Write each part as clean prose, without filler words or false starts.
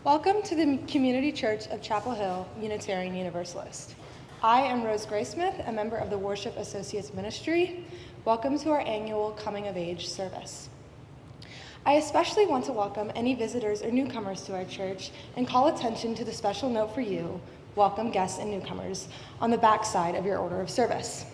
Welcome to the Community Church of Chapel Hill, Unitarian Universalist. I am Rose Graysmith, a member of the Worship Associates Ministry. Welcome to our annual Coming of Age service. I especially want to welcome any visitors or newcomers to our church and call attention to the special note for you, welcome guests and newcomers, on the back side of your order of service.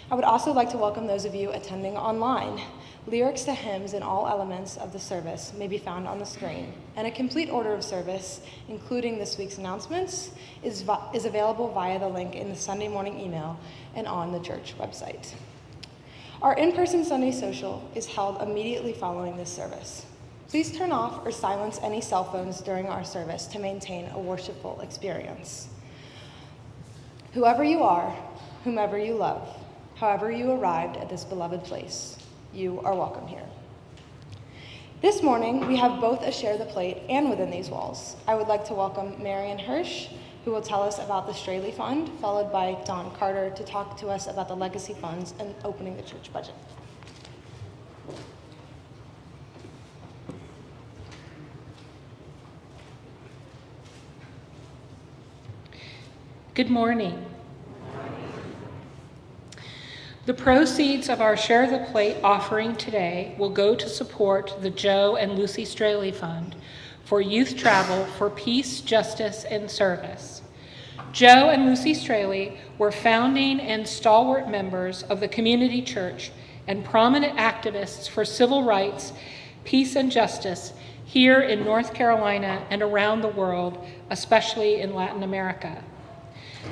I would also like to welcome those of you attending online. Lyrics to hymns in all elements of the service may be found on the screen, and a complete order of service, including this week's announcements, is available via the link in the Sunday morning email and on the church website. Our in-person Sunday social is held immediately following this service. Please turn off or silence any cell phones during our service to maintain a worshipful experience. Whoever you are, whomever you love, however you arrived at this beloved place, you are welcome here. This morning, we have both a Share the Plate and Within These Walls. I would like to welcome Marion Hirsch, who will tell us about the Straley Fund, followed by Don Carter to talk to us about the legacy funds and opening the church budget. Good morning. The proceeds of our Share the Plate offering today will go to support the Joe and Lucy Straley Fund for youth travel for peace, justice, and service. Joe and Lucy Straley were founding and stalwart members of the community church and prominent activists for civil rights, peace, and justice here in North Carolina and around the world, especially in Latin America.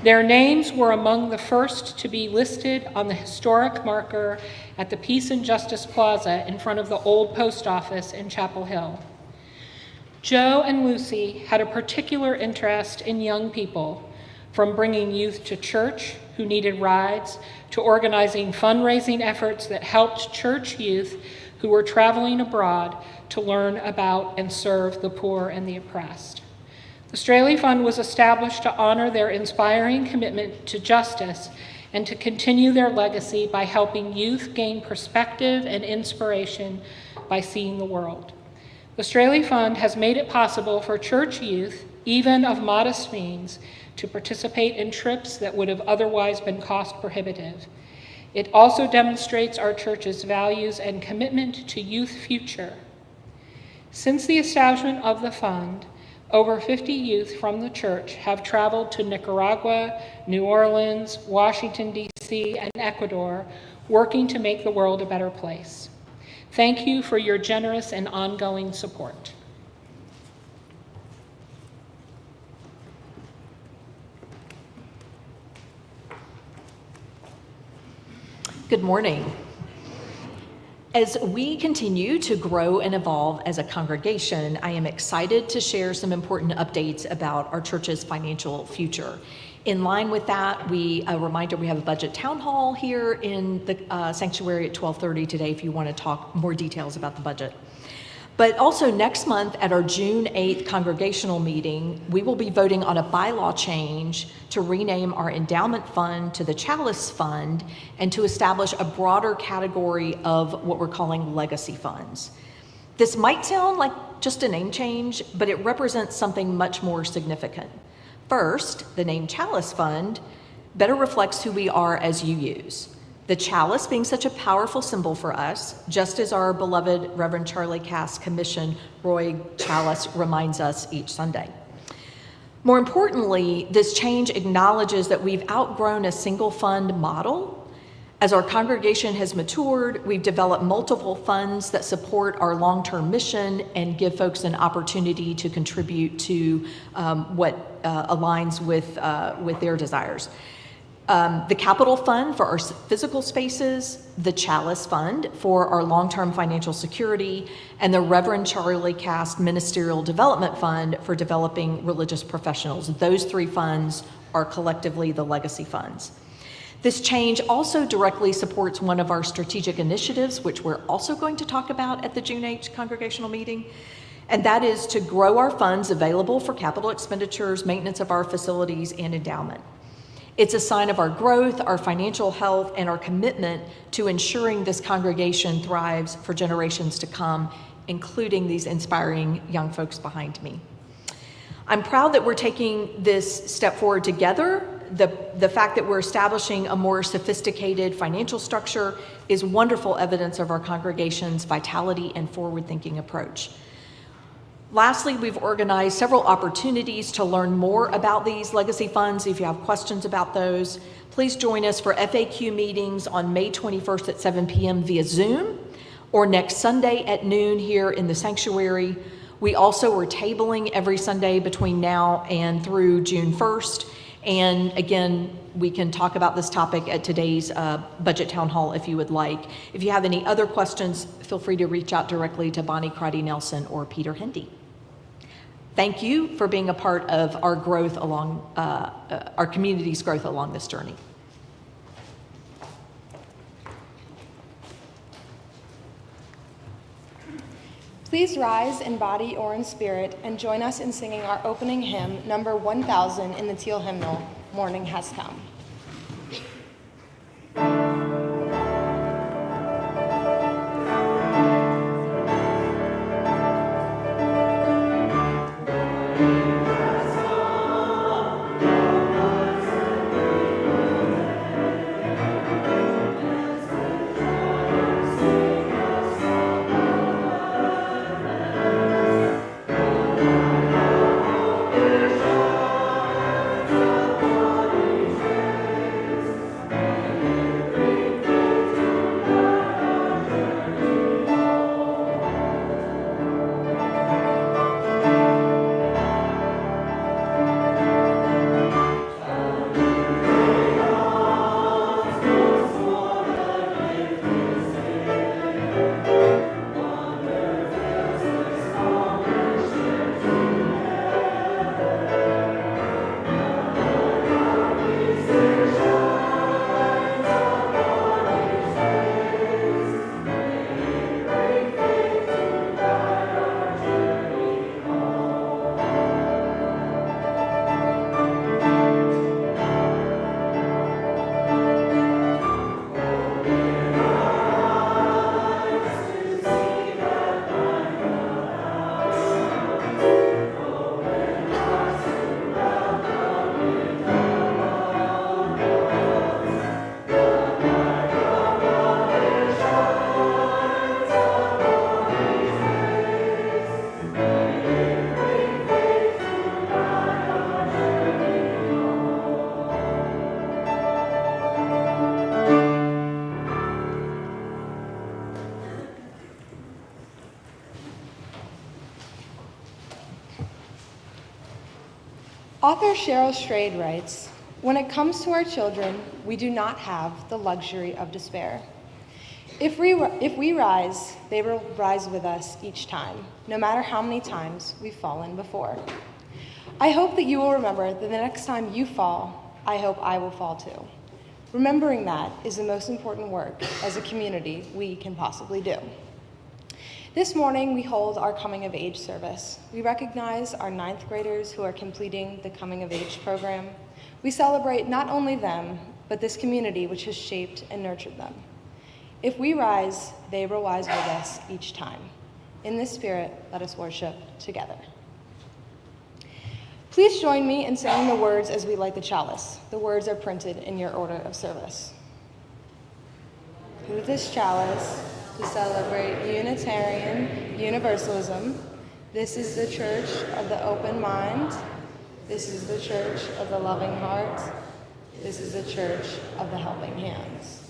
Their names were among the first to be listed on the historic marker at the Peace and Justice Plaza in front of the old post office in Chapel Hill. Joe and Lucy had a particular interest in young people, from bringing youth to church who needed rides to organizing fundraising efforts that helped church youth who were traveling abroad to learn about and serve the poor and the oppressed. The Straley Fund was established to honor their inspiring commitment to justice and to continue their legacy by helping youth gain perspective and inspiration by seeing the world. The Straley Fund has made it possible for church youth, even of modest means, to participate in trips that would have otherwise been cost prohibitive. It also demonstrates our church's values and commitment to youth future. Since the establishment of the fund, over 50 youth from the church have traveled to Nicaragua, New Orleans, Washington, D.C., and Ecuador, working to make the world a better place. Thank you for your generous and ongoing support. Good morning. As we continue to grow and evolve as a congregation, I am excited to share some important updates about our church's financial future. In line with that, a reminder, we have a budget town hall here in the sanctuary at 12:30 today if you want to talk more details about the budget. But also next month at our June 8th congregational meeting, we will be voting on a bylaw change to rename our endowment fund to the Chalice Fund and to establish a broader category of what we're calling legacy funds. This might sound like just a name change, but it represents something much more significant. First, the name Chalice Fund better reflects who we are as UUs. The chalice being such a powerful symbol for us, just as our beloved Reverend Charlie Cass' commission, Roy Chalice, reminds us each Sunday. More importantly, this change acknowledges that we've outgrown a single fund model. As our congregation has matured, we've developed multiple funds that support our long-term mission and give folks an opportunity to contribute to what aligns with their desires. The Capital Fund for our physical spaces, the Chalice Fund for our long-term financial security, and the Reverend Charlie Cass Ministerial Development Fund for developing religious professionals. Those three funds are collectively the legacy funds. This change also directly supports one of our strategic initiatives, which we're also going to talk about at the June 8th congregational meeting, and that is to grow our funds available for capital expenditures, maintenance of our facilities, and endowment. It's a sign of our growth, our financial health, and our commitment to ensuring this congregation thrives for generations to come, including these inspiring young folks behind me. I'm proud that we're taking this step forward together. The fact that we're establishing a more sophisticated financial structure is wonderful evidence of our congregation's vitality and forward-thinking approach. Lastly, we've organized several opportunities to learn more about these legacy funds. If you have questions about those, please join us for FAQ meetings on May 21st at 7 p.m. via Zoom, or next Sunday at noon here in the sanctuary. We also are tabling every Sunday between now and through June 1st. And again, we can talk about this topic at today's budget town hall if you would like. If you have any other questions, feel free to reach out directly to Bonnie Crotty-Nelson or Peter Hendy. Thank you for being a part of our growth along, our community's growth along this journey. Please rise in body or in spirit and join us in singing our opening hymn, number 1000 in the Teal hymnal, Morning Has Come. Author Cheryl Strayed writes, "When it comes to our children, we do not have the luxury of despair. If we rise, they will rise with us each time, no matter how many times we've fallen before. I hope that you will remember that the next time you fall, I hope I will fall too. Remembering that is the most important work as a community we can possibly do." This morning, we hold our Coming of Age service. We recognize our 9th graders who are completing the Coming of Age program. We celebrate not only them, but this community which has shaped and nurtured them. If we rise, they will rise with us each time. In this spirit, let us worship together. Please join me in saying the words as we light the chalice. The words are printed in your order of service. Through this chalice, to celebrate Unitarian Universalism, this is the church of the open mind. This is the church of the loving heart. This is the church of the helping hands.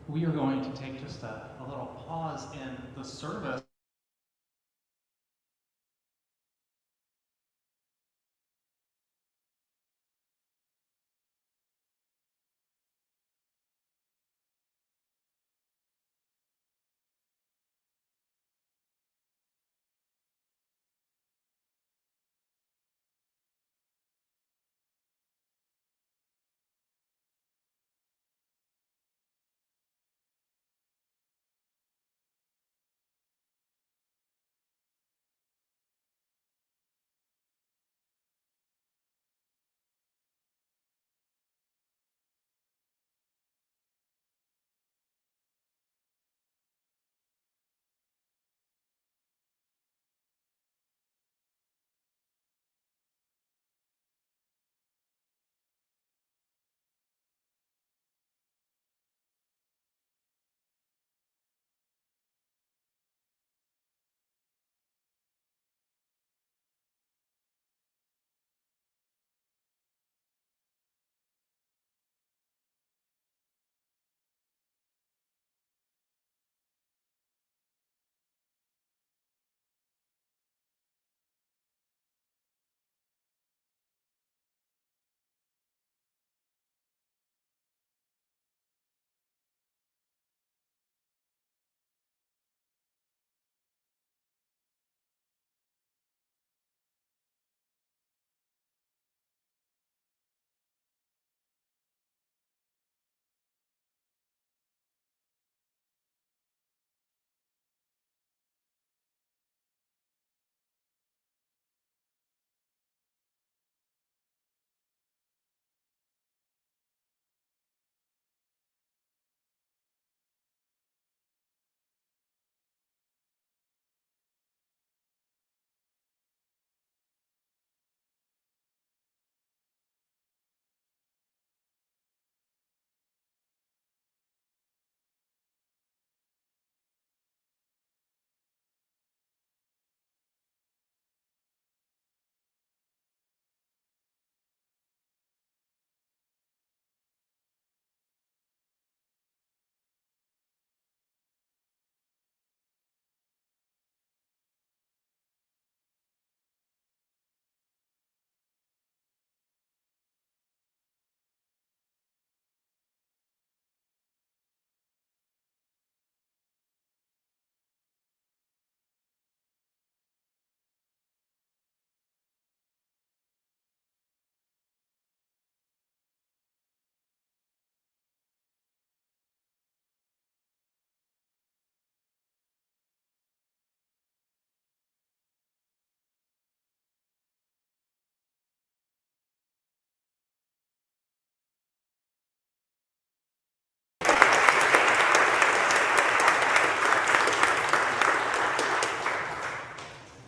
we are going to take just a little pause in the service.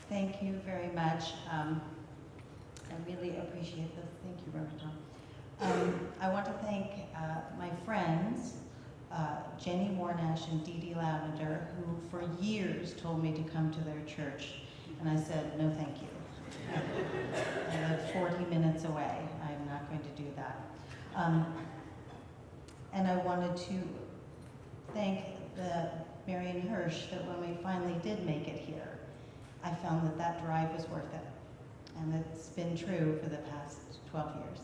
Thank you very much. I really appreciate this. Thank you, Reverend Thom. I want to thank my friends, Jenny Warnash and Dee Dee Lavender, who for years told me to come to their church, and I said, no thank you. I live 40 minutes away. I'm not going to do that. And I wanted to thank the Marion Hirsch that when we finally did make it here, I found that that drive was worth it. And it's been true for the past 12 years.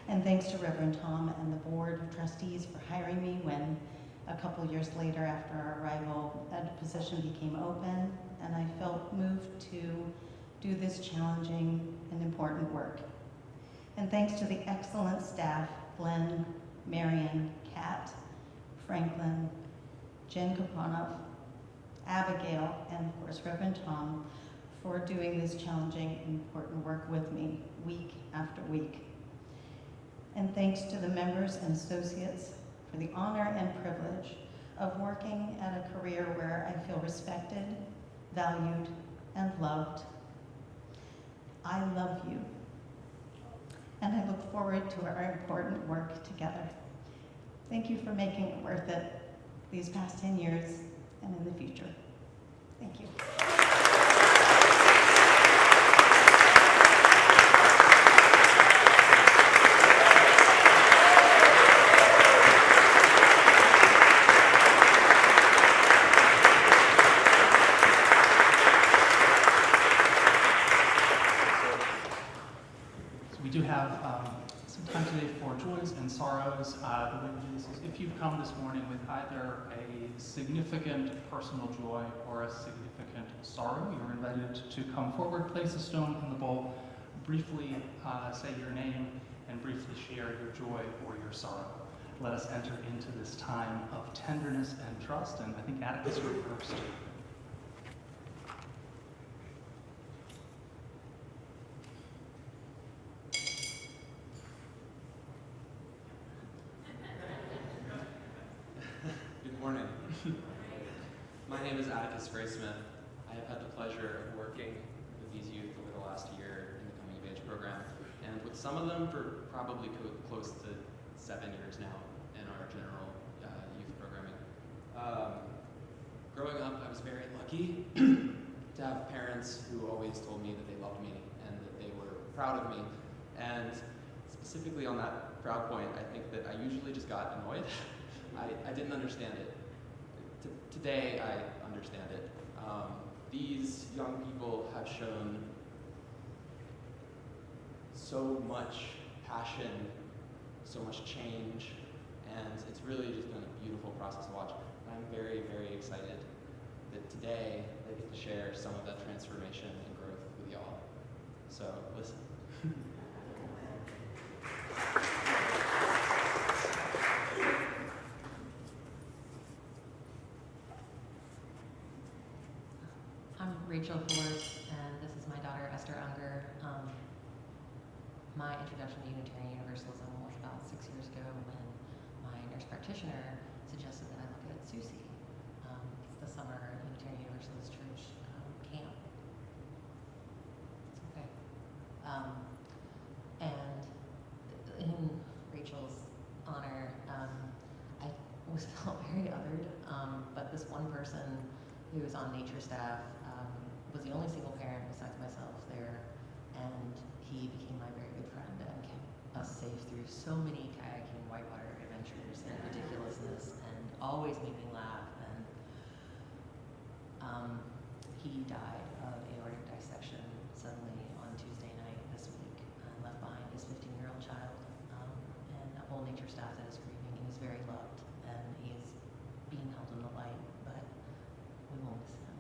And thanks to Reverend Thom and the Board of Trustees for hiring me when a couple years later after our arrival, a position became open, and I felt moved to do this challenging and important work. And thanks to the excellent staff, Glenn, Marion, Kat, Franklin, Jen Kapronoff, Abigail, and of course Reverend Thom, for doing this challenging and important work with me week after week. And thanks to the members and associates for the honor and privilege of working at a career where I feel respected, valued, and loved. I love you, and I look forward to our important work together. Thank you for making it worth it these past 10 years and in the future. Thank you. time today for joys and sorrows. The way we do this is if you've come this morning with either a significant personal joy or a significant sorrow, you're invited to come forward, place a stone in the bowl, briefly say your name, and briefly share your joy or your sorrow. Let us enter into this time of tenderness and trust, and I think Atticus, you're first. Good morning. My name is Atticus Graysmith. I have had the pleasure of working with these youth over the last year in the Coming of Age program, and with some of them for probably close to 7 years now in our general youth programming. Growing up, I was very lucky to have parents who always told me that they loved me and that they were proud of me. And specifically on that proud point, I think that I usually just got annoyed. I didn't understand it. Today, I understand it. These young people have shown so much passion, so much change, and it's really just been a beautiful process to watch. I'm very, very excited that today I get to share some of that transformation and growth with y'all. So, listen. I'm Rachel Forrest, and this is my daughter, Esther Unger. My introduction to Unitarian Universalism was about 6 years ago when my nurse practitioner suggested that I look at SUSE. It's the summer Unitarian Universalist Church camp. It's okay. And in Rachel's honor, I was felt very othered, but this one person who was on nature staff was the only single parent besides myself there, and he became my very good friend and kept us safe through so many kayaking whitewater adventures and ridiculousness, and always made me laugh. And he died of aortic dissection suddenly on Tuesday night this week, and left behind his 15-year-old child and a whole nature staff that is grieving. He was very loved, and he is being held in the light, but we will miss him.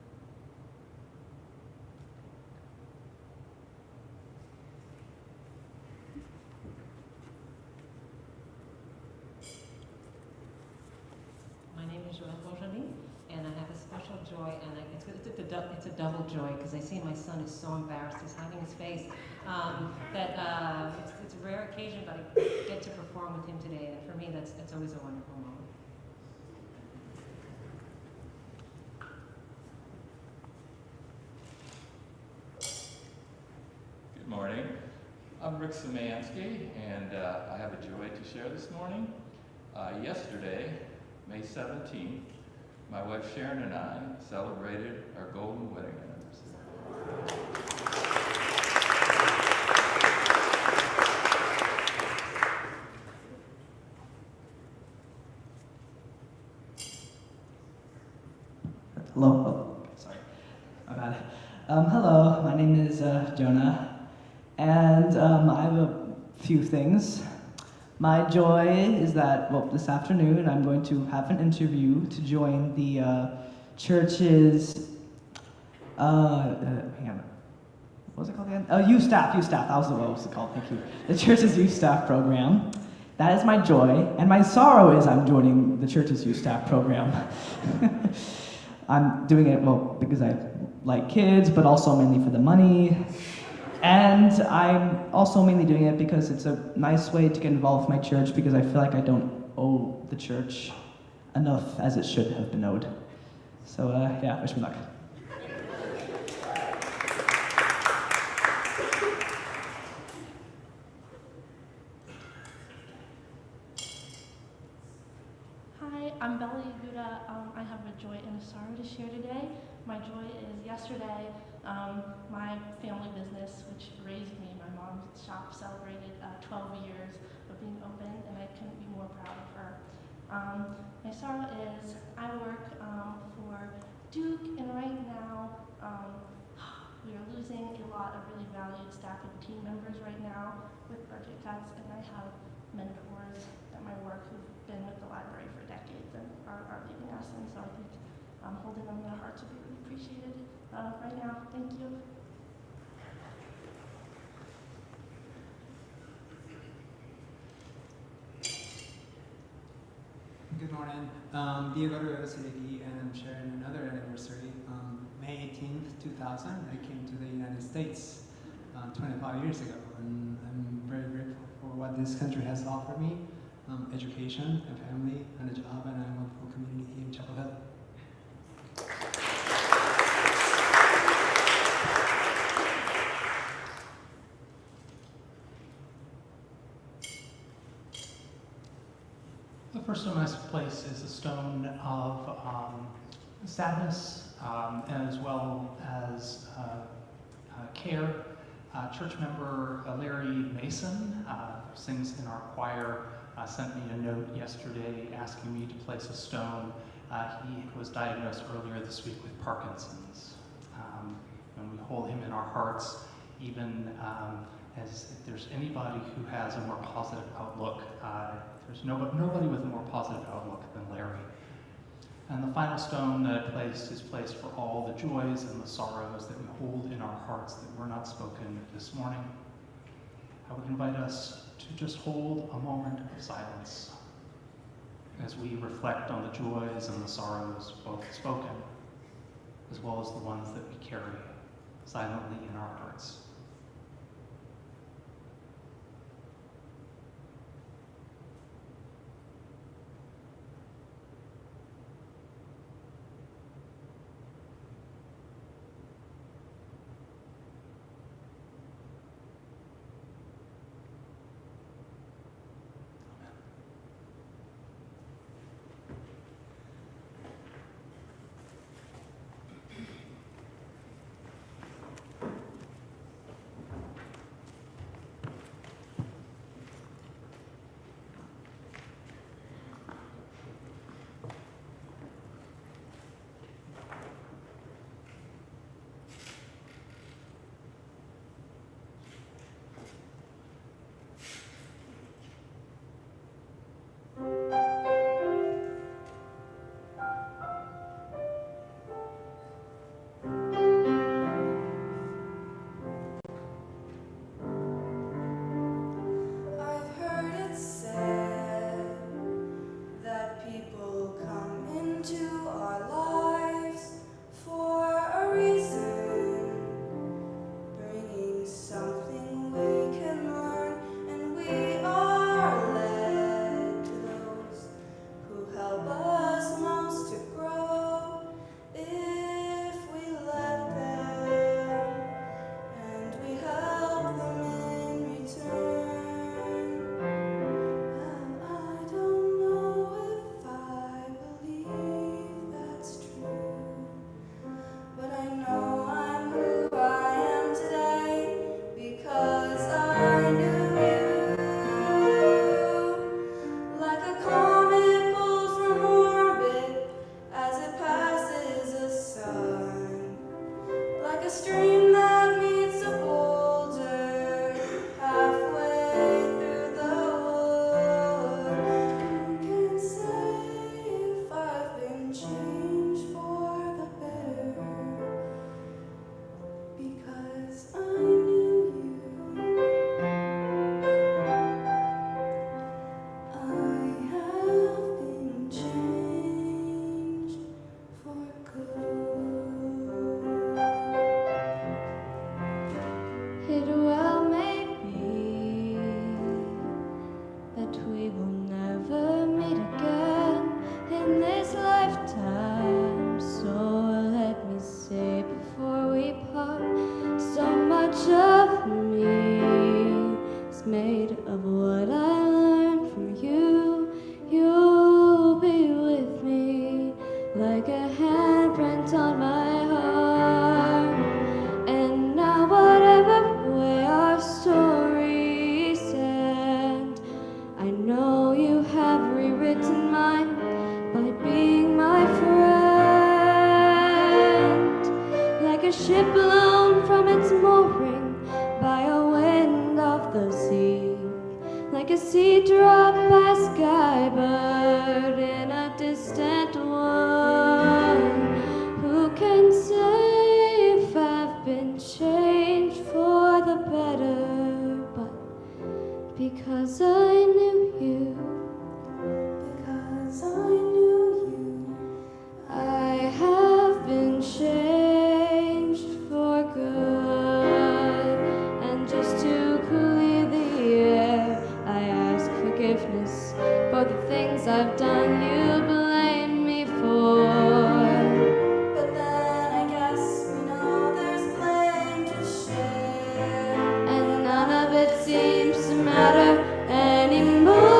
My name is Joelle Beaujolais, and I have a special joy, and it's a double joy, because I see my son is so embarrassed, he's hiding his face, that it's a rare occasion, but I get to perform with him today, and for me, that's always a wonderful moment. Good morning. I'm Rick Szymanski, and I have a joy to share this morning. Yesterday, May 17th, my wife Sharon and I celebrated our golden wedding anniversary. Hello. Oh, sorry. My bad. Hello. My name is Jonah, and I have a few things. My joy is that, well, this afternoon I'm going to have an interview to join the church's, hang on, what was it called again? Oh, youth staff, that was what it was called, thank you. The church's youth staff program. That is my joy, and my sorrow is I'm joining the church's youth staff program. I'm doing it, well, because I like kids, but also mainly for the money. And I'm also mainly doing it because it's a nice way to get involved with my church, because I feel like I don't owe the church enough as it should have been owed. So yeah, wish me luck. Hi, I'm Bella Yaguda. I have a joy and a sorrow to share today. My joy is yesterday, my family business, which raised me, my mom's shop, celebrated 12 years of being open, and I couldn't be more proud of her. My sorrow is I work for Duke, and right now We are losing a lot of really valued staff and team members right now with budget cuts, and I have mentors at my work who've been with the library for decades and are leaving us, and so I think holding them in their hearts would be really appreciated right now. Thank you. Good morning. Diego Rivera Sidegui, and I'm sharing another anniversary. May 18th, 2000, I came to the United States 25 years ago, and I'm very grateful for what this country has offered me, education, a family, and a job, and a wonderful community here in Chapel Hill. The first stone I place is a stone of sadness as well as care. Church member Larry Mason, who sings in our choir, sent me a note yesterday asking me to place a stone. He was diagnosed earlier this week with Parkinson's. And we hold him in our hearts, even as if there's anybody who has a more positive outlook. There's nobody with a more positive outlook than Larry. And the final stone that I placed is placed for all the joys and the sorrows that we hold in our hearts that were not spoken this morning. I would invite us to just hold a moment of silence as we reflect on the joys and the sorrows, both spoken as well as the ones that we carry silently in our hearts. Ship blown from like a seed dropped by skybird in a distant one. Who can say if I've been changed for the better? But because I knew you, because I knew you, I have been changed for good. And just to clear the air, I ask forgiveness for the things I've done you blame me for. But then I guess we know there's blame to share, and none of it seems to matter anymore.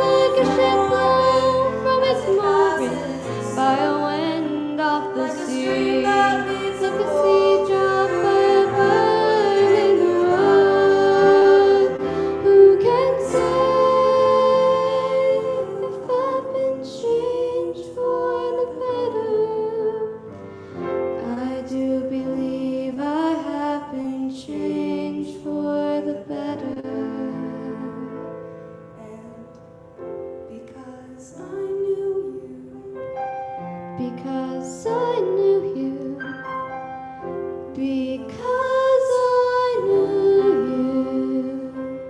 Like a ship blown from its moorings by a wind off the sea, like a sea dropped by a bird in the wood. Who can say if I've been changed for the better? I do believe I have been changed for the better. And because I knew you, because I knew you, because I knew you,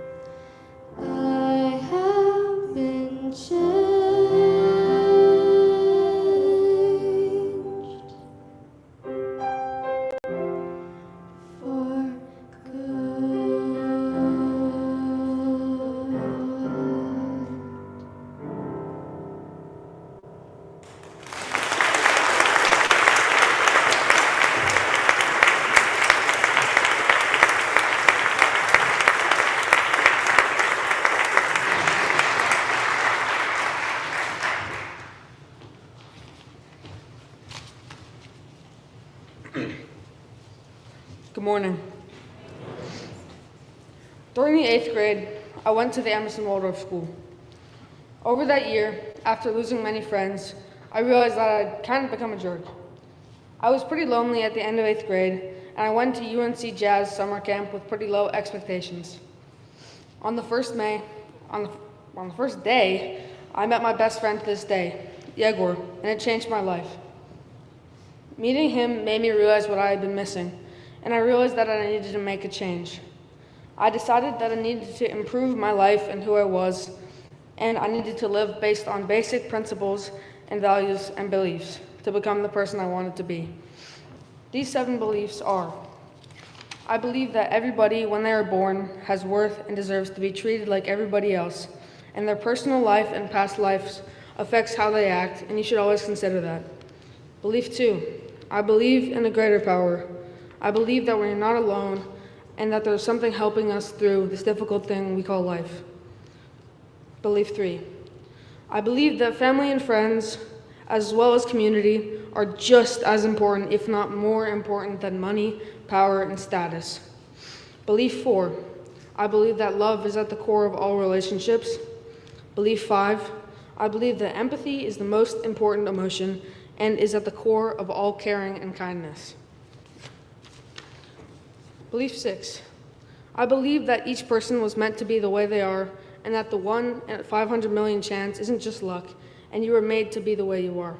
I have been changed for Good morning. During the 8th grade, I went to the Emerson Waldorf School. Over that year, after losing many friends, I realized that I'd kind of become a jerk. I was pretty lonely at the end of 8th grade, and I went to UNC Jazz summer camp with pretty low expectations. On the first day, I met my best friend to this day, Yegor, and it changed my life. Meeting him made me realize what I had been missing, and I realized that I needed to make a change. I decided that I needed to improve my life and who I was, and I needed to live based on basic principles and values and beliefs to become the person I wanted to be. These 7 beliefs are: I believe that everybody, when they are born, has worth and deserves to be treated like everybody else, and their personal life and past lives affects how they act, and you should always consider that. Belief 2, I believe in a greater power. I believe that we're not alone and that there's something helping us through this difficult thing we call life. Belief 3, I believe that family and friends, as well as community, are just as important, if not more important, than money, power, and status. Belief 4, I believe that love is at the core of all relationships. Belief 5, I believe that empathy is the most important emotion and is at the core of all caring and kindness. Belief 6, I believe that each person was meant to be the way they are, and that the 1 in 500 million chance isn't just luck, and you were made to be the way you are.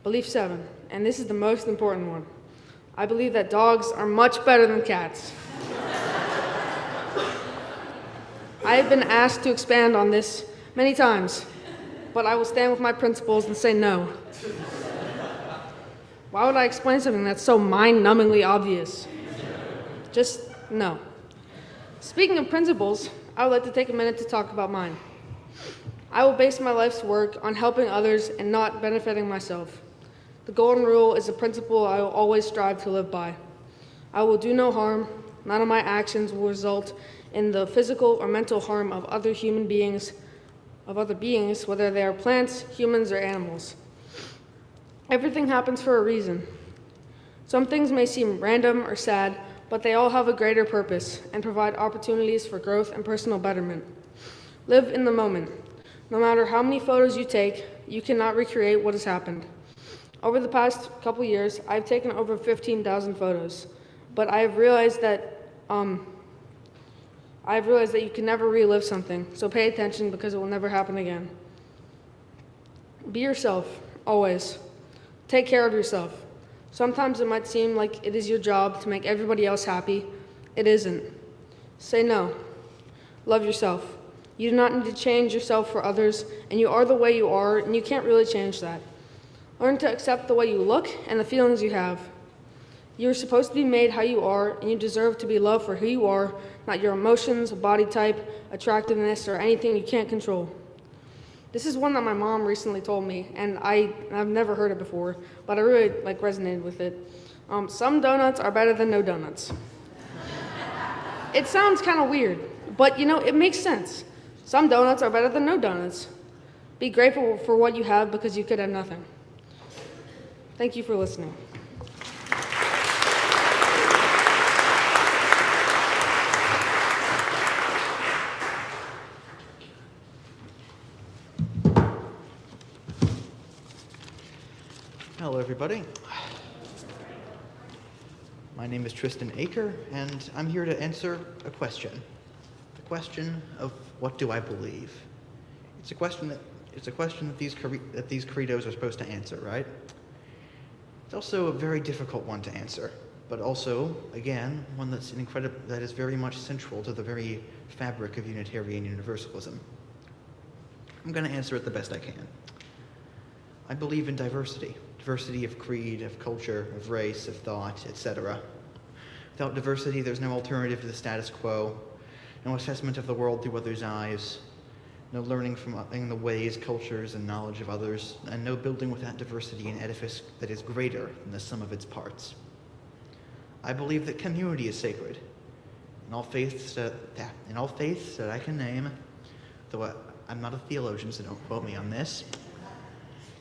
Belief 7, and this is the most important one, I believe that dogs are much better than cats. I have been asked to expand on this many times, but I will stand with my principles and say no. Why would I explain something that's so mind-numbingly obvious? Just no. Speaking of principles, I would like to take a minute to talk about mine. I will base my life's work on helping others and not benefiting myself. The golden rule is a principle I will always strive to live by. I will do no harm. None of my actions will result in the physical or mental harm of other beings, whether they are plants, humans, or animals. Everything happens for a reason. Some things may seem random or sad, but they all have a greater purpose and provide opportunities for growth and personal betterment. Live in the moment. No matter how many photos you take, you cannot recreate what has happened. Over the past couple years, I've taken over 15,000 photos, but I have realized that I've realized that you can never relive something, so pay attention because it will never happen again. Be yourself, always. Take care of yourself. Sometimes it might seem like it is your job to make everybody else happy. It isn't. Say no. Love yourself. You do not need to change yourself for others, and you are the way you are, and you can't really change that. Learn to accept the way you look and the feelings you have. You are supposed to be made how you are, and you deserve to be loved for who you are, not your emotions, body type, attractiveness, or anything you can't control. This is one that my mom recently told me, and I've never heard it before, but I really resonated with it. Some donuts are better than no donuts. It sounds kind of weird, but it makes sense. Some donuts are better than no donuts. Be grateful for what you have because you could have nothing. Thank you for listening. Hello, everybody. My name is Tristan Aker, and I'm here to answer a question. The question of what do I believe? It's a question that these credos are supposed to answer, right? It's also a very difficult one to answer, but also, again, one that is very much central to the very fabric of Unitarian Universalism. I'm going to answer it the best I can. I believe in diversity. Diversity of creed, of culture, of race, of thought, etc. Without diversity, there's no alternative to the status quo, no assessment of the world through others' eyes, no learning from the ways, cultures, and knowledge of others, and no building without diversity an edifice that is greater than the sum of its parts. I believe that community is sacred. In all faiths that I can name, though I'm not a theologian, so don't quote me on this,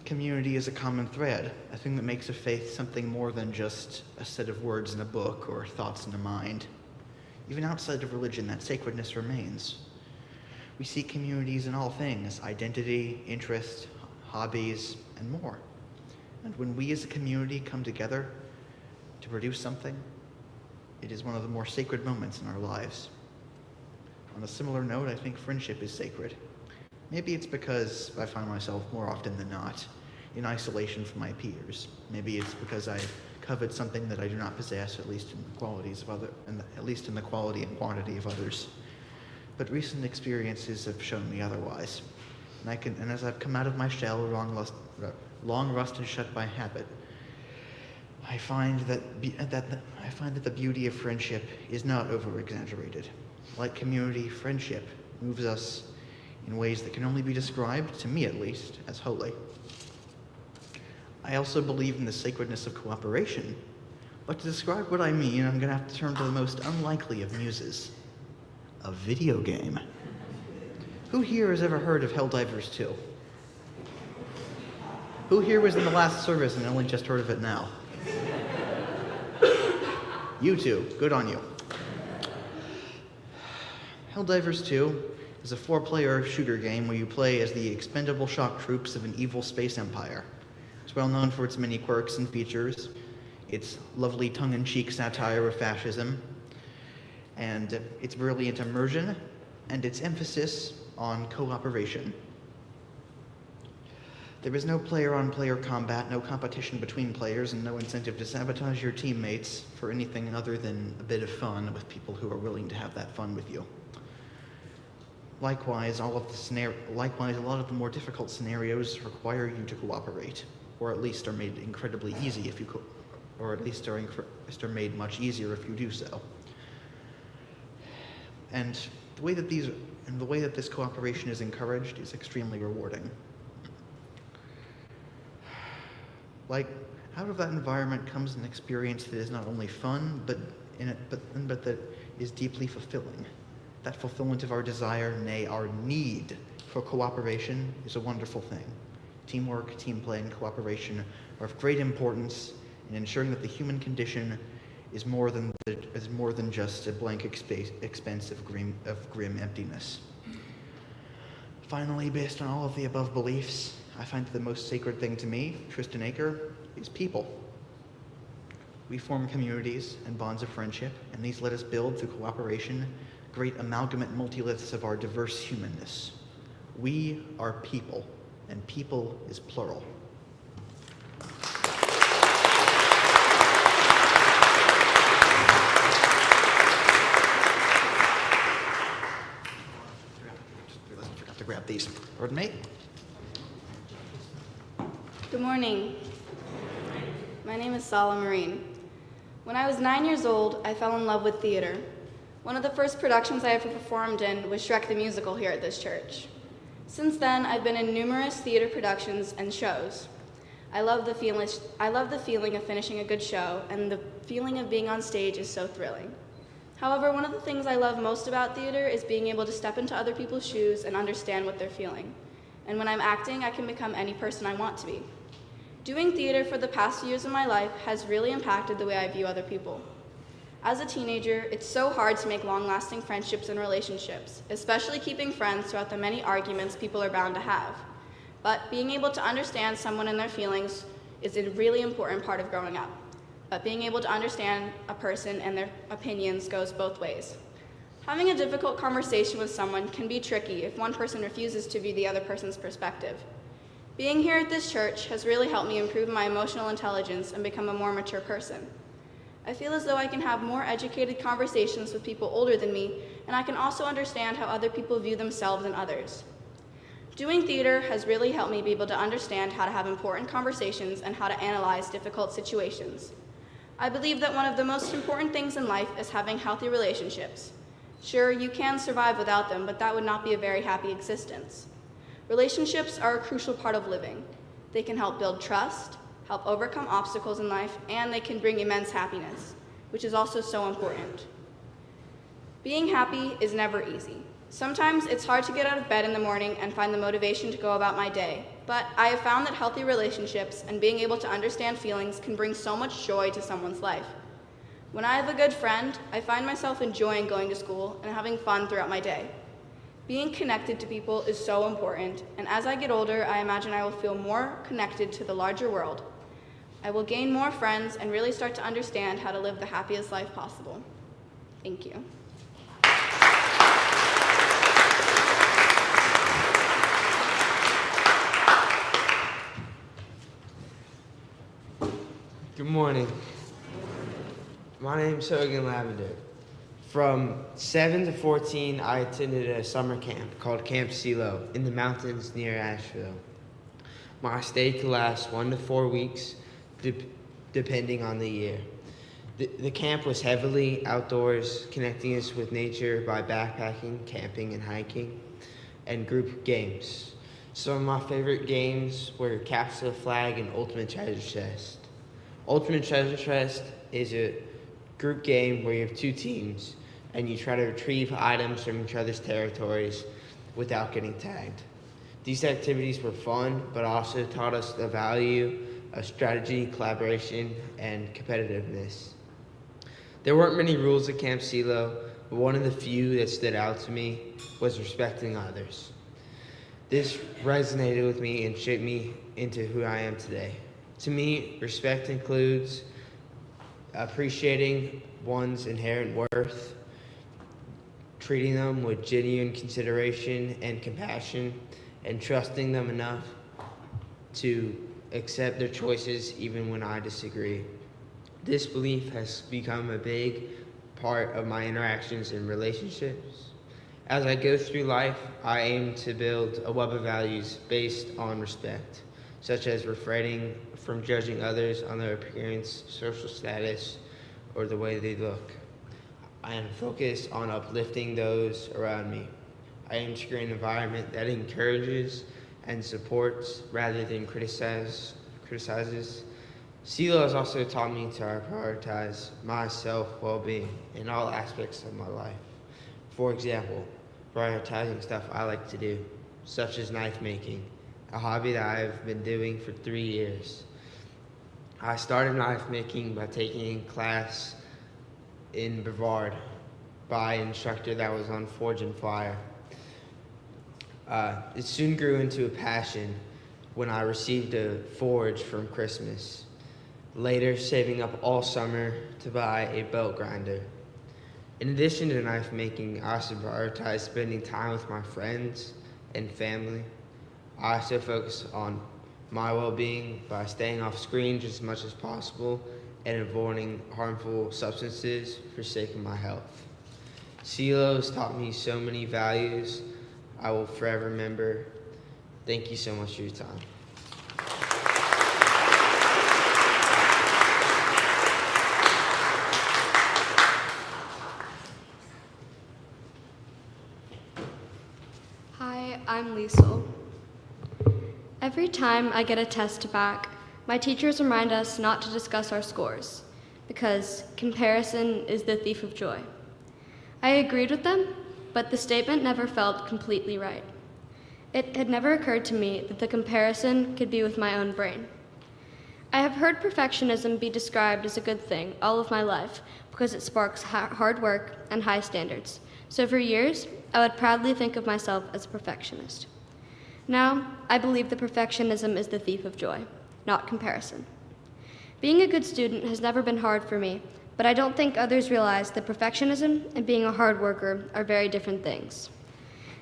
community is a common thread, a thing that makes a faith something more than just a set of words in a book or thoughts in a mind. Even outside of religion, that sacredness remains. We seek communities in all things, identity, interest, hobbies, and more. And when we as a community come together to produce something, it is one of the more sacred moments in our lives. On a similar note, I think friendship is sacred. Maybe it's because I find myself more often than not in isolation from my peers. Maybe it's because I covet something that I do not possess, at least in the quality and quantity of others. But recent experiences have shown me otherwise. And as I've come out of my shell, long rusted shut by habit, I find that the beauty of friendship is not over-exaggerated. Like community, friendship moves us in ways that can only be described, to me at least, as holy. I also believe in the sacredness of cooperation, but to describe what I mean, I'm going to have to turn to the most unlikely of muses, a video game. Who here has ever heard of Helldivers 2? Who here was in the last service and only just heard of it now? You two, good on you. Helldivers 2 is a 4-player shooter game where you play as the expendable shock troops of an evil space empire. It's well known for its many quirks and features, its lovely tongue-in-cheek satire of fascism, and its brilliant immersion, and its emphasis on cooperation. There is no player-on-player combat, no competition between players, and no incentive to sabotage your teammates for anything other than a bit of fun with people who are willing to have that fun with you. Likewise, a lot of the more difficult scenarios require you to cooperate, or at least are made incredibly easy or at least are made much easier if you do so. And the way that this cooperation is encouraged is extremely rewarding. Out of that environment comes an experience that is not only fun, but that is deeply fulfilling. That fulfillment of our desire, nay, our need for cooperation, is a wonderful thing. Teamwork, team play, and cooperation are of great importance in ensuring that the human condition is more than just a blank expanse of grim emptiness. Finally, based on all of the above beliefs, I find that the most sacred thing to me, Tristan Aker, is people. We form communities and bonds of friendship, and these let us build through cooperation great amalgamate multiliths of our diverse humanness. We are people, and people is plural. Forgot to grab these. Pardon me? Good morning. My name is Sala Marine. When I was 9 years old, I fell in love with theater. One of the first productions I ever performed in was Shrek the Musical here at this church. Since then, I've been in numerous theater productions and shows. I love the feeling of finishing a good show, and the feeling of being on stage is so thrilling. However, one of the things I love most about theater is being able to step into other people's shoes and understand what they're feeling. And when I'm acting, I can become any person I want to be. Doing theater for the past years of my life has really impacted the way I view other people. As a teenager, it's so hard to make long-lasting friendships and relationships, especially keeping friends throughout the many arguments people are bound to have. But being able to understand someone and their feelings is a really important part of growing up. But being able to understand a person and their opinions goes both ways. Having a difficult conversation with someone can be tricky if one person refuses to view the other person's perspective. Being here at this church has really helped me improve my emotional intelligence and become a more mature person. I feel as though I can have more educated conversations with people older than me, and I can also understand how other people view themselves and others. Doing theater has really helped me be able to understand how to have important conversations and how to analyze difficult situations. I believe that one of the most important things in life is having healthy relationships. Sure, you can survive without them, but that would not be a very happy existence. Relationships are a crucial part of living. They can help build trust, help overcome obstacles in life, and they can bring immense happiness, which is also so important. Being happy is never easy. Sometimes it's hard to get out of bed in the morning and find the motivation to go about my day, but I have found that healthy relationships and being able to understand feelings can bring so much joy to someone's life. When I have a good friend, I find myself enjoying going to school and having fun throughout my day. Being connected to people is so important, and as I get older, I imagine I will feel more connected to the larger world. I will gain more friends and really start to understand how to live the happiest life possible. Thank you. Good morning. My name is Hogan Lavender. From 7 to 14, I attended a summer camp called Camp CeeLo in the mountains near Asheville. My stay could last 1 to 4 weeks, depending on the year. The camp was heavily outdoors, connecting us with nature by backpacking, camping, and hiking, and group games. Some of my favorite games were Capture the Flag and Ultimate Treasure Chest. Ultimate Treasure Chest is a group game where you have 2 teams and you try to retrieve items from each other's territories without getting tagged. These activities were fun, but also taught us the value of strategy, collaboration, and competitiveness. There weren't many rules at Camp CeeLo, but one of the few that stood out to me was respecting others. This resonated with me and shaped me into who I am today. To me, respect includes appreciating one's inherent worth, treating them with genuine consideration and compassion, and trusting them enough to accept their choices even when I disagree. This belief has become a big part of my interactions and relationships. As I go through life, I aim to build a web of values based on respect, such as refraining from judging others on their appearance, social status, or the way they look. I am focused on uplifting those around me. I aim to create an environment that encourages and supports rather than criticizes. CeeLo has also taught me to prioritize my self-well-being in all aspects of my life. For example, prioritizing stuff I like to do, such as knife making, a hobby that I've been doing for 3 years. I started knife making by taking a class in Brevard by an instructor that was on Forge and Fire. It soon grew into a passion when I received a forge from Christmas. Later, saving up all summer to buy a belt grinder. In addition to knife making, I also prioritize spending time with my friends and family. I also focus on my well-being by staying off screens as much as possible and avoiding harmful substances for sake of my health. CELO has taught me so many values I will forever remember. Thank you so much for your time. Hi, I'm Liesel. Every time I get a test back, my teachers remind us not to discuss our scores, because comparison is the thief of joy. I agreed with them, but the statement never felt completely right. It had never occurred to me that the comparison could be with my own brain. I have heard perfectionism be described as a good thing all of my life because it sparks hard work and high standards. So for years, I would proudly think of myself as a perfectionist. Now, I believe that perfectionism is the thief of joy, not comparison. Being a good student has never been hard for me, but I don't think others realize that perfectionism and being a hard worker are very different things.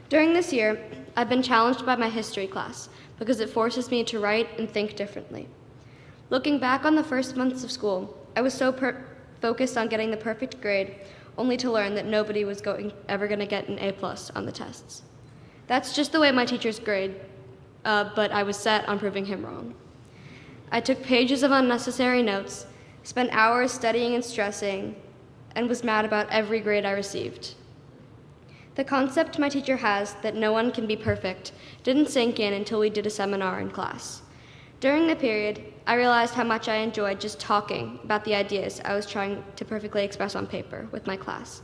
During this year, I've been challenged by my history class because it forces me to write and think differently. Looking back on the first months of school, I was so focused on getting the perfect grade, only to learn that nobody was ever going to get an A+ on the tests. That's just the way my teachers grade, but I was set on proving him wrong. I took pages of unnecessary notes, spent hours studying and stressing, and was mad about every grade I received. The concept my teacher has that no one can be perfect didn't sink in until we did a seminar in class. During the period, I realized how much I enjoyed just talking about the ideas I was trying to perfectly express on paper with my class.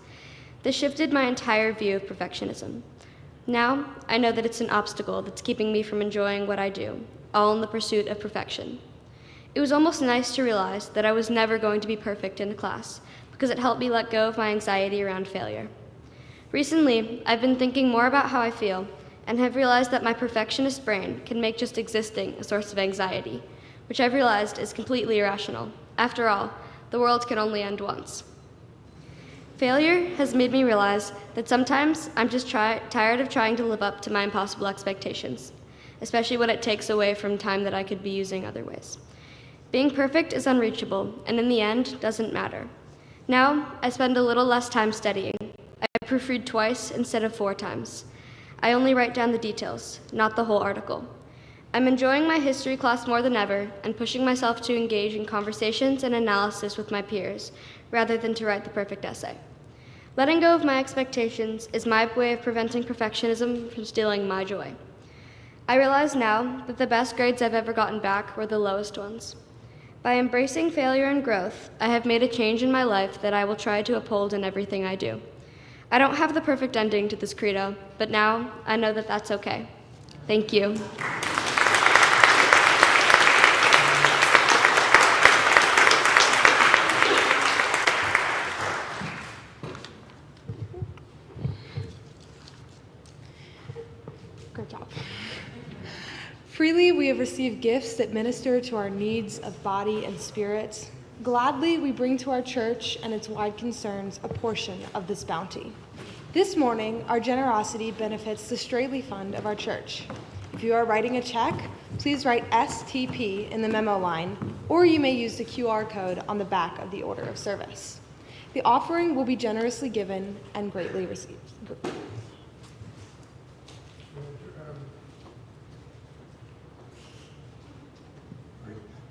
This shifted my entire view of perfectionism. Now, I know that it's an obstacle that's keeping me from enjoying what I do, all in the pursuit of perfection. It was almost nice to realize that I was never going to be perfect in a class, because it helped me let go of my anxiety around failure. Recently, I've been thinking more about how I feel, and have realized that my perfectionist brain can make just existing a source of anxiety, which I've realized is completely irrational. After all, the world can only end once. Failure has made me realize that sometimes I'm just tired of trying to live up to my impossible expectations, especially when it takes away from time that I could be using other ways. Being perfect is unreachable, and in the end, doesn't matter. Now, I spend a little less time studying. I proofread twice instead of 4 times. I only write down the details, not the whole article. I'm enjoying my history class more than ever and pushing myself to engage in conversations and analysis with my peers, rather than to write the perfect essay. Letting go of my expectations is my way of preventing perfectionism from stealing my joy. I realize now that the best grades I've ever gotten back were the lowest ones. By embracing failure and growth, I have made a change in my life that I will try to uphold in everything I do. I don't have the perfect ending to this credo, but now I know that that's okay. Thank you. Great job. Freely we have received gifts that minister to our needs of body and spirit. Gladly we bring to our church and its wide concerns a portion of this bounty. This morning, our generosity benefits the Straley Fund of our church. If you are writing a check, please write STP in the memo line, or you may use the QR code on the back of the order of service. The offering will be generously given and greatly received.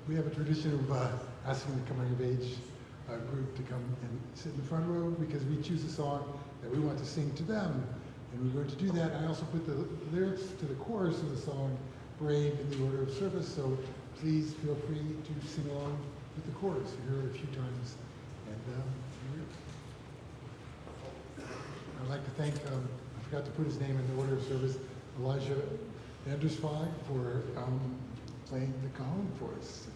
We have a tradition of asking the coming of age group to come and sit in the front row because we choose a song that we want to sing to them. And we're going to do that. I also put the lyrics to the chorus of the song Brave in the order of service, so please feel free to sing along with the chorus. You hear it a few times. And I'd like to thank, I forgot to put his name in the order of service, Elijah Vandersvaag for playing the cajon for us.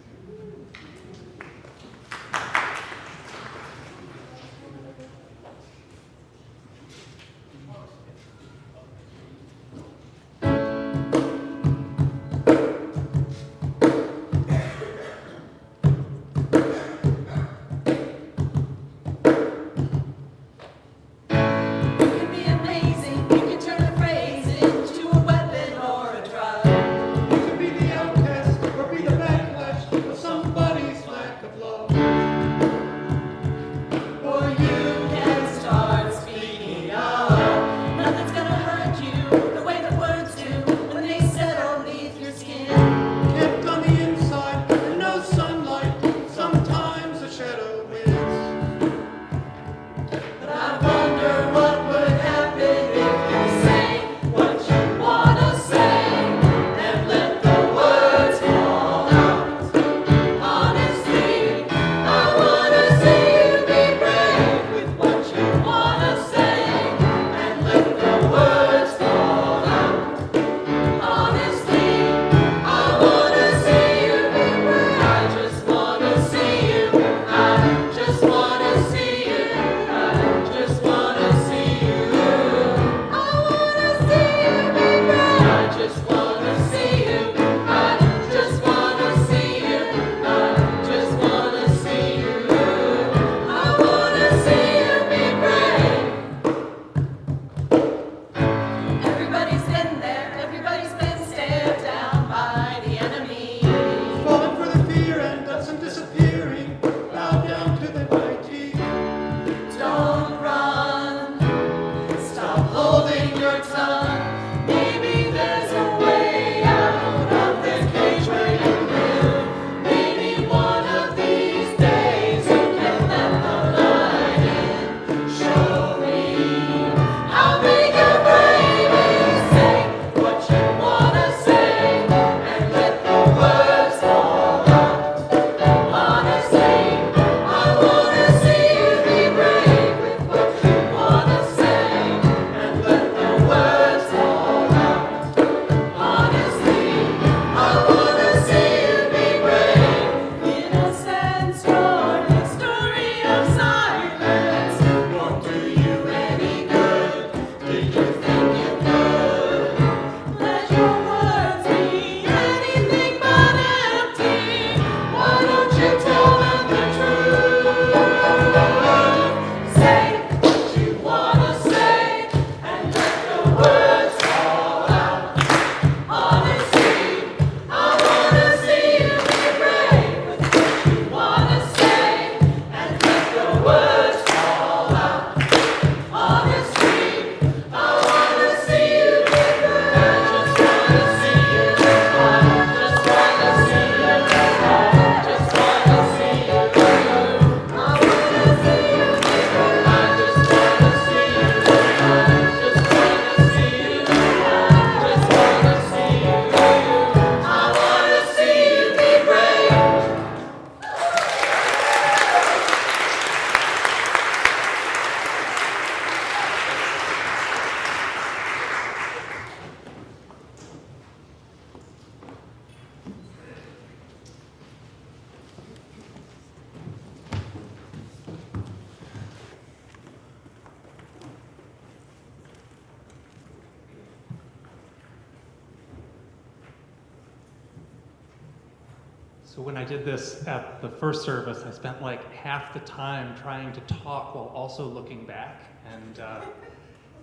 So when I did this at the first service, I spent like half the time trying to talk while also looking back, and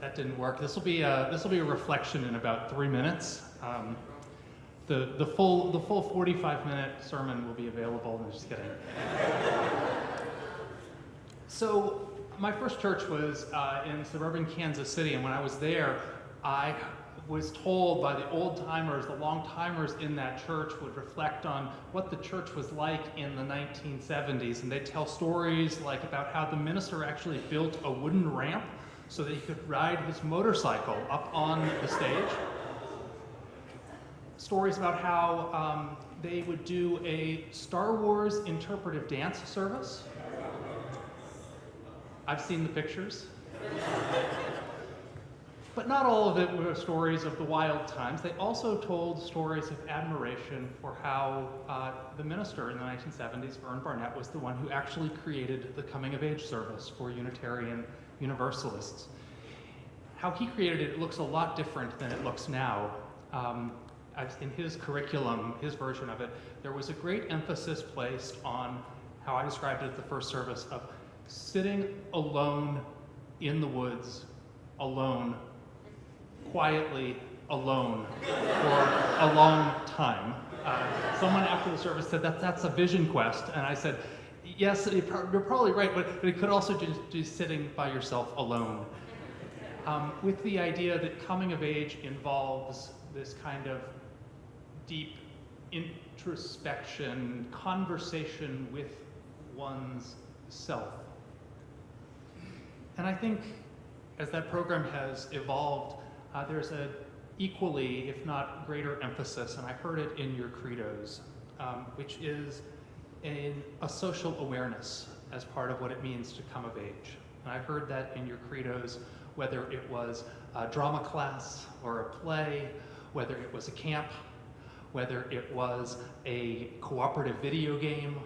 that didn't work. This will be a reflection in about 3 minutes. The full 45-minute sermon will be available. I'm just kidding. So my first church was in suburban Kansas City, and when I was there, I was told by the old-timers, the long-timers in that church would reflect on what the church was like in the 1970s, and they'd tell stories like about how the minister actually built a wooden ramp so that he could ride his motorcycle up on the stage. Stories about how they would do a Star Wars interpretive dance service. I've seen the pictures. But not all of it were stories of the wild times. They also told stories of admiration for how the minister in the 1970s, Vern Barnett, was the one who actually created the coming of age service for Unitarian Universalists. How he created it looks a lot different than it looks now. In his curriculum, his version of it, there was a great emphasis placed on how I described it at the first service of sitting alone in the woods, alone, quietly alone for a long time. Someone after the service said that's a vision quest, and I said, yes, you're probably right, but it could also just be sitting by yourself alone. With the idea that coming of age involves this kind of deep introspection, conversation with one's self. And I think as that program has evolved, there's an equally, if not greater emphasis, and I heard it in your credos, which is a social awareness as part of what it means to come of age. And I heard that in your credos, whether it was a drama class or a play, whether it was a camp, whether it was a cooperative video game,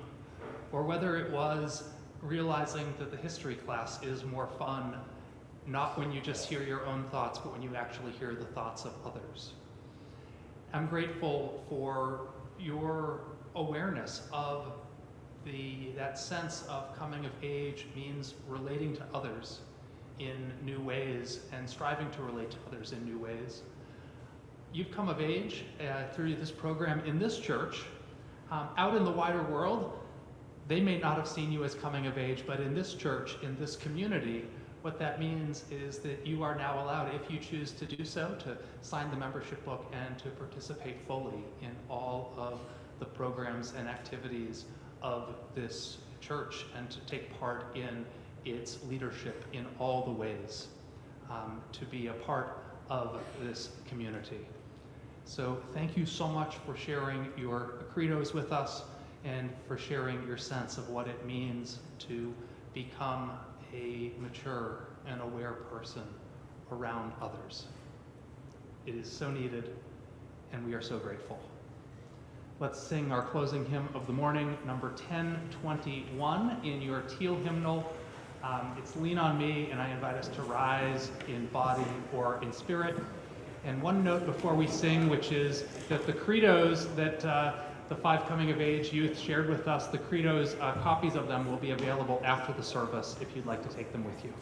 or whether it was realizing that the history class is more fun, not when you just hear your own thoughts, but when you actually hear the thoughts of others. I'm grateful for your awareness of that sense of coming of age means relating to others in new ways and striving to relate to others in new ways. You've come of age through this program in this church. Out in the wider world, they may not have seen you as coming of age, but in this church, in this community, what that means is that you are now allowed, if you choose to do so, to sign the membership book and to participate fully in all of the programs and activities of this church and to take part in its leadership in all the ways, to be a part of this community. So thank you so much for sharing your credos with us and for sharing your sense of what it means to become a mature and aware person around others. It is so needed, and we are so grateful. Let's sing our closing hymn of the morning, number 1021 in your teal hymnal. It's Lean on Me, and I invite us to rise in body or in spirit. And one note before we sing, which is that the credos that the 5 coming of age youth shared with us, the credos, copies of them will be available after the service if you'd like to take them with you.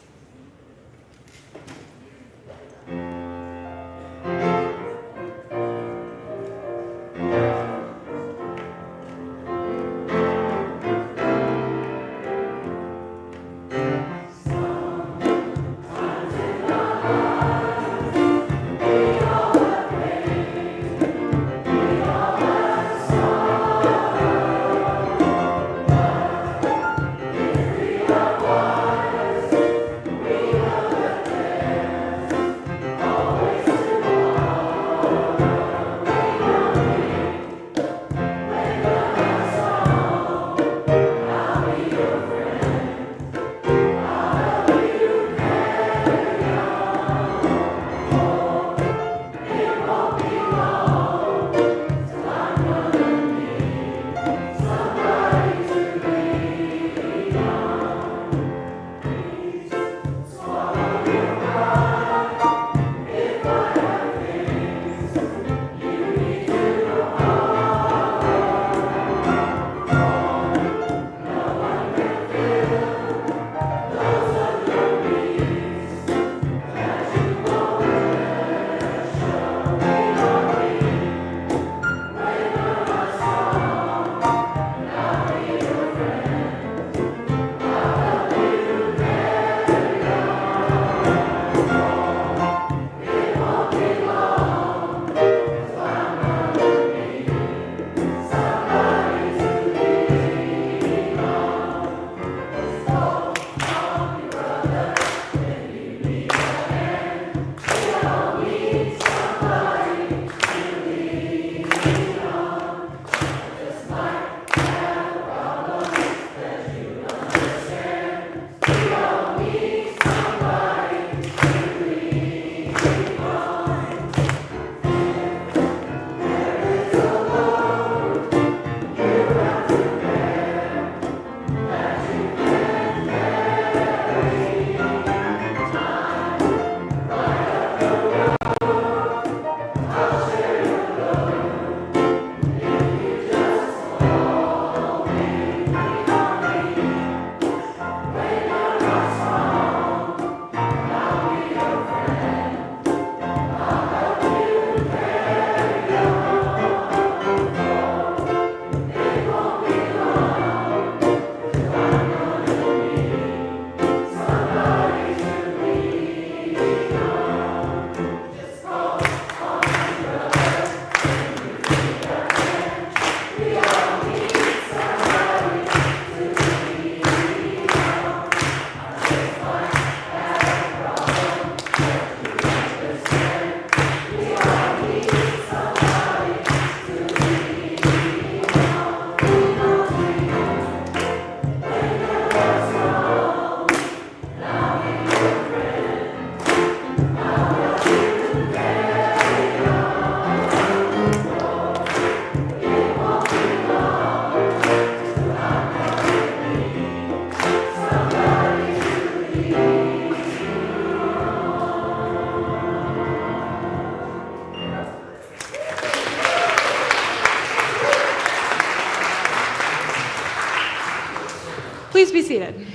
Please be seated.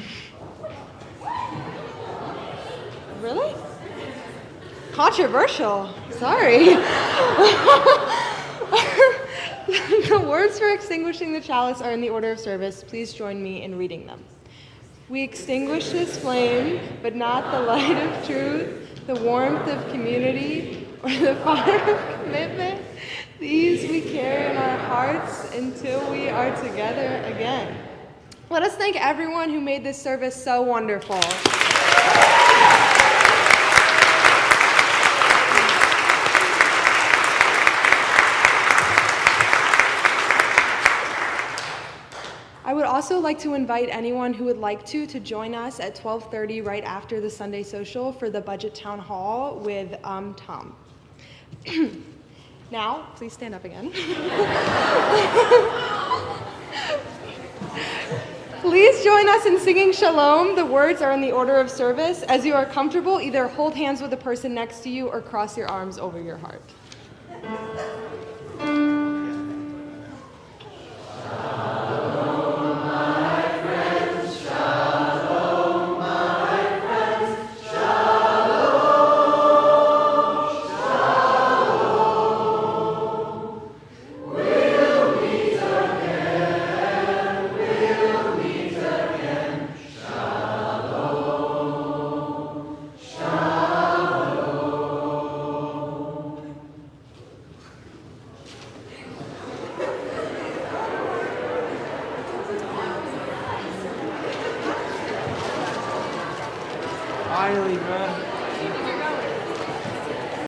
Really? Controversial. Sorry. The words for extinguishing the chalice are in the order of service. Please join me in reading them. We extinguish this flame, but not the light of truth, the warmth of community, or the fire of commitment. These we carry in our hearts until we are together again. Let us thank everyone who made this service so wonderful. I would also like to invite anyone who would like to join us at 12:30 right after the Sunday social for the budget town hall with Thom. Now, please stand up again. Please join us in singing Shalom. The words are in the order of service. As you are comfortable, either hold hands with the person next to you or cross your arms over your heart. Finally, bro.